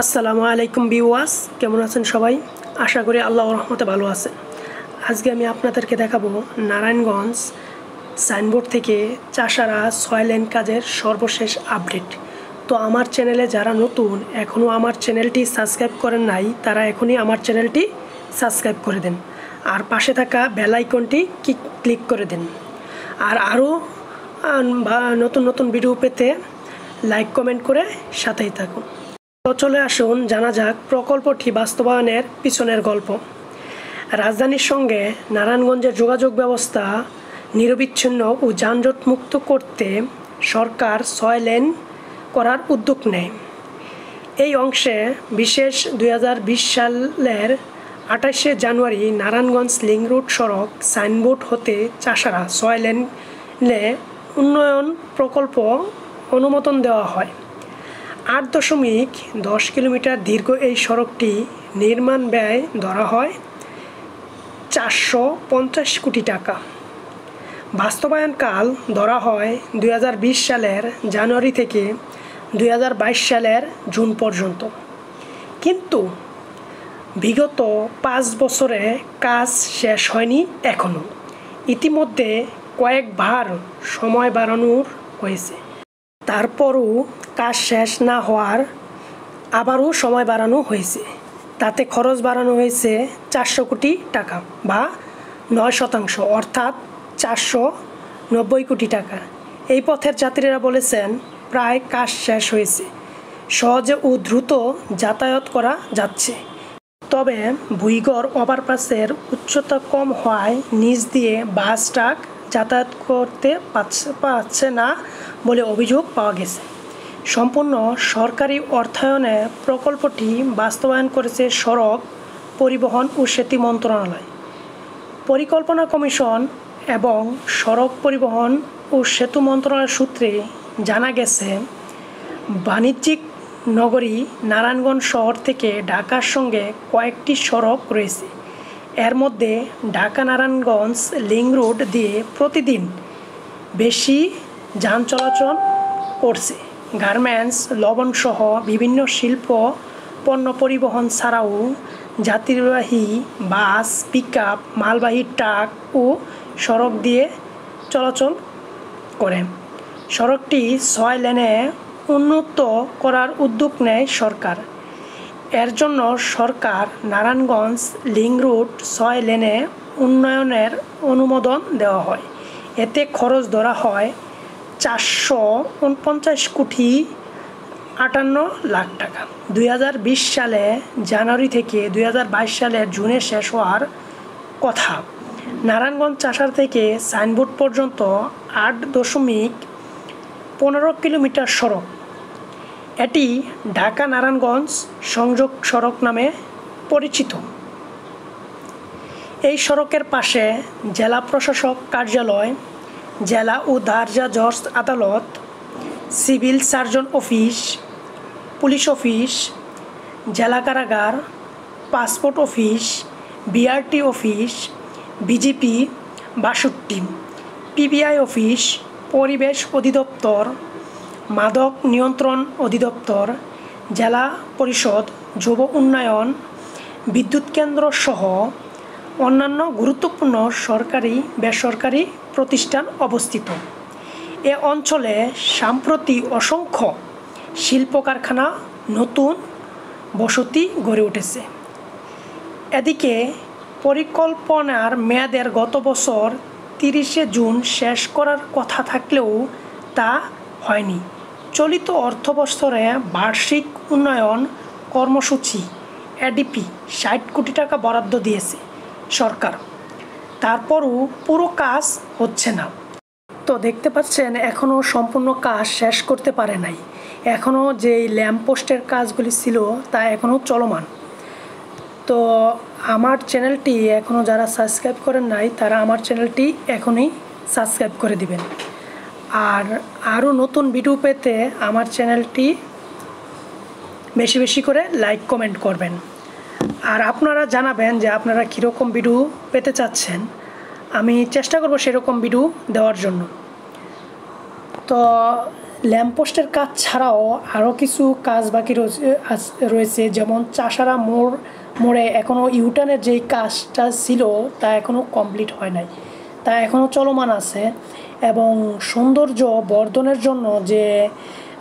আসসালামু আলাইকুম ভিউয়ার্স, কেমন আছেন সবাই? আশা করি আল্লাহর রহমতে ভালো আছেন। আজকে আমি আপনাদেরকে দেখাবো নারায়ণগঞ্জ সাইনবোর্ড থেকে চাষারা সয়েল লেন কাজের সর্বশেষ আপডেট। তো আমার চ্যানেলে যারা নতুন এখনও আমার চ্যানেলটি সাবস্ক্রাইব করেন নাই, তারা এখনই আমার চ্যানেলটি সাবস্ক্রাইব করে দেন আর পাশে থাকা বেল আইকনটি ক্লিক করে দেন। আর আরও নতুন নতুন ভিডিও পেতে লাইক কমেন্ট করে সাথেই থাকুন। তো চলে আসুন জানা যাক প্রকল্পটি বাস্তবায়নের পিছনের গল্প। রাজধানীর সঙ্গে নারায়ণগঞ্জের যোগাযোগ ব্যবস্থা নিরবিচ্ছিন্ন ও যানজট মুক্ত করতে সরকার 6 লেন করার উদ্যোগ নেয়। এই অংশে বিশেষ 2020 সালের 28শে জানুয়ারি নারায়ণগঞ্জ লিংক রোড সড়ক সাইনবোর্ড হতে চাষারা 6 লেনে উন্নয়ন প্রকল্প অনুমোদন দেওয়া হয়। 8.10 কিলোমিটার দীর্ঘ এই সড়কটি নির্মাণ ব্যয় ধরা হয় 450 কোটি টাকা। বাস্তবায়নকাল ধরা হয় 2020 সালের জানুয়ারি থেকে 2022 সালের জুন পর্যন্ত। কিন্তু বিগত 5 বছরে কাজ শেষ হয়নি এখনও। ইতিমধ্যে কয়েকবার সময় বাড়ানো হয়েছে, তারপরও কাজ শেষ না হওয়ার আবারও সময় বাড়ানো হয়েছে। তাতে খরচ বাড়ানো হয়েছে 400 কোটি টাকা বা 9%, অর্থাৎ 490 কোটি টাকা। এই পথের যাত্রীরা বলেছেন প্রায় কাজ শেষ হয়েছে, সহজে ও দ্রুত যাতায়াত করা যাচ্ছে। তবে ভুইগড় ওভারপাসের উচ্চতা কম হওয়ায় নিচ দিয়ে বাস ট্রাক যাতায়াত করতে পারছে না বলে অভিযোগ পাওয়া গেছে। সম্পূর্ণ সরকারি অর্থায়নে প্রকল্পটি বাস্তবায়ন করেছে সড়ক পরিবহন ও সেতু মন্ত্রণালয়, পরিকল্পনা কমিশন এবং সড়ক পরিবহন ও সেতু মন্ত্রণালয় সূত্রে জানা গেছে। বাণিজ্যিক নগরী নারায়ণগঞ্জ শহর থেকে ঢাকার সঙ্গে কয়েকটি সড়ক রয়েছে। এর মধ্যে ঢাকা নারায়ণগঞ্জ লিংক রোড দিয়ে প্রতিদিন বেশি যান চলাচল করছে। গার্মেন্টস, লবণসহ বিভিন্ন শিল্প পণ্য পরিবহন ছাড়াও যাত্রীবাহী বাস, পিকআপ, মালবাহী ট্রাক ও সড়ক দিয়ে চলাচল করে। সড়কটি 6 লেনে উন্নত করার উদ্যোগ নেয় সরকার। এর জন্য সরকার নারায়ণগঞ্জ লিংক রোড 6 লেনে উন্নয়নের অনুমোদন দেওয়া হয়। এতে খরচ ধরা হয় 449 কোটি 58 লাখ টাকা। 2020 সালে জানুয়ারি থেকে 2022 সালের জুনে শেষ হওয়ার কথা। নারায়ণগঞ্জ চাষার থেকে সাইনবোর্ড পর্যন্ত 8.15 কিলোমিটার সড়ক। এটি ঢাকা নারায়ণগঞ্জ সংযোগ সড়ক নামে পরিচিত। এই সড়কের পাশে জেলা প্রশাসক কার্যালয়, জেলা ও দারজা জজ আদালত, civil surgeon office, police office, জেলা কারাগার, passport office, BRT office, BGP 62, PBI office, পরিবেশ অধিদপ্তর, মাদক নিয়ন্ত্রণ অধিদপ্তর, জেলা পরিষদ, যুব উন্নয়ন, বিদ্যুৎ কেন্দ্র সহ অন্যান্য গুরুত্বপূর্ণ সরকারি বেসরকারি প্রতিষ্ঠান অবস্থিত। এ অঞ্চলে সম্প্রতি অসংখ্য শিল্প কারখানা, নতুন বসতি গড়ে উঠেছে। এদিকে পরিকল্পনার মেয়াদের গত বছর 30শে জুন শেষ করার কথা থাকলেও তা হয়নি। চলিত অর্থবছরে বার্ষিক উন্নয়ন কর্মসূচি এডিপি 60 কোটি টাকা বরাদ্দ দিয়েছে সরকার, তারপরও পুরো কাজ হচ্ছে না। তো দেখতে পাচ্ছেন এখনও সম্পূর্ণ কাজ শেষ করতে পারে নাই। এখনও যেই ল্যাম্পপোস্টের কাজগুলি ছিল তা এখনও চলমান। তো আমার চ্যানেলটি এখনও যারা সাবস্ক্রাইব করেন নাই, তারা আমার চ্যানেলটি এখনই সাবস্ক্রাইব করে দিবেন। আর আরও নতুন ভিডিও পেতে আমার চ্যানেলটি বেশি বেশি করে লাইক কমেন্ট করবেন। আর আপনারা জানাবেন যে আপনারা কীরকম ভিডিও পেতে চাচ্ছেন, আমি চেষ্টা করব সেরকম ভিডিও দেওয়ার জন্য। তো ল্যাম্পপোস্টের কাজ ছাড়াও আরও কিছু কাজ বাকি রয়েছে, যেমন চাষারা মোড়ে এখনও ইউটার্নের যেই কাজটা ছিল তা এখনও কমপ্লিট হয় নাই, তা এখনও চলমান আছে। এবং সৌন্দর্য বর্ধনের জন্য যে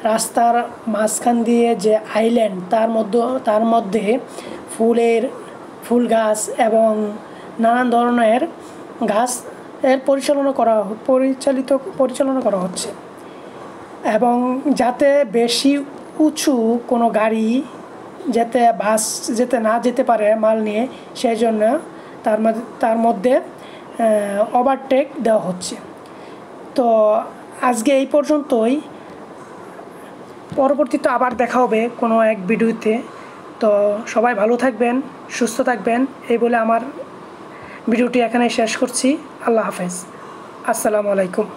রাস্তার মাঝখান দিয়ে যে আইল্যান্ড, তার মধ্যে ফুল গাছ এবং নানান ধরনের গাছ এর পরিচালনা করা হচ্ছে। এবং যাতে বেশি উঁচু কোনো গাড়ি বাস না যেতে পারে মাল নিয়ে, সেই জন্য তার মধ্যে ওভারটেক দেওয়া হচ্ছে। তো আজকে এই পর্যন্তই, পরবর্তীতে আবার দেখা হবে কোনো এক ভিডিওতে। তো সবাই ভালো থাকবেন, সুস্থ থাকবেন, এই বলে আমার ভিডিওটি এখানে শেষ করছি। আল্লাহ হাফেজ, আসসালামু আলাইকুম।